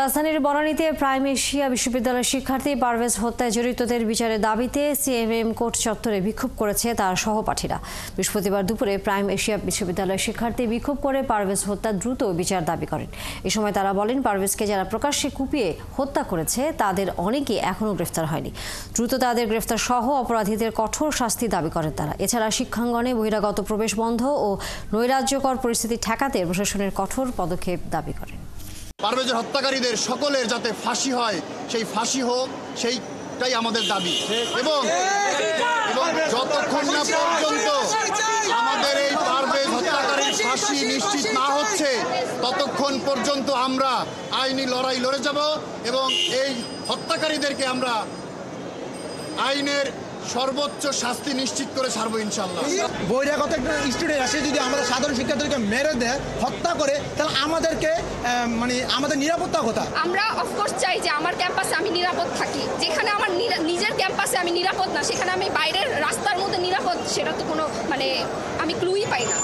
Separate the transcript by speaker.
Speaker 1: রাজধানীর বনানীতে prime Asia বিশ্ববিদ্যালয়ের শিক্ষার্থী পারভেজ হত্যায় জড়িতদের বিচারের দাবিতে সিএমএম কোর্ট চত্বরে বিক্ষোভ করেছে তার সহপাঠীরা। বৃহস্পতিবার দুপুরে প্রাইম এশিয়া বিশ্ববিদ্যালয়ের শিক্ষার্থী বিক্ষোভ করে পারভেজ হত্যার দ্রুত বিচার দাবি করেন। এ সময় তারা বলেন, পারভেজকে যারা প্রকাশ্যে কুপিয়ে হত্যা করেছে তাদের অনেকে এখনও গ্রেফতার হয়নি। দ্রুত তাদের গ্রেফতার সহ অপরাধীদের কঠোর শাস্তি দাবি করেন তারা। এছাড়া শিক্ষাঙ্গনে বহিরাগত প্রবেশ বন্ধ ও নৈরাজ্যকর পরিস্থিতি ঠেকাতে প্রশাসনের কঠোর পদক্ষেপ দাবি করেন।
Speaker 2: পারভেজের হত্যাকারীদের সকলের যাতে ফাঁসি হয়, সেই ফাঁসি হোক, সেইটাই আমাদের দাবি। এবং যতক্ষণ না পর্যন্ত আমাদের এই পারভেজ হত্যাকারীর ফাঁসি নিশ্চিত না হচ্ছে, ততক্ষণ পর্যন্ত আমরা আইনি লড়াই লড়ে যাব এবং এই হত্যাকারীদেরকে আমরা আইনের সর্বোচ্চ শাস্তি নিশ্চিত করে ছাড়বো ইনশাল্লাহ।
Speaker 3: বহিরাগত একটা স্টুডেন্ট আসে যদি আমরা সাধারণ শিক্ষার্থীদেরকে মেরে দেয়, হত্যা করে, তাহলে আমাদেরকে আমাদের নিরাপত্তা কথা।
Speaker 4: আমরা অফকোর্স চাই যে আমার ক্যাম্পাসে আমি নিরাপদ থাকি। যেখানে আমার নিজের ক্যাম্পাসে আমি নিরাপদ না, সেখানে আমি বাইরের রাস্তার মধ্যে নিরাপদ, সেটা তো কোনো আমি ক্লুই পাই না।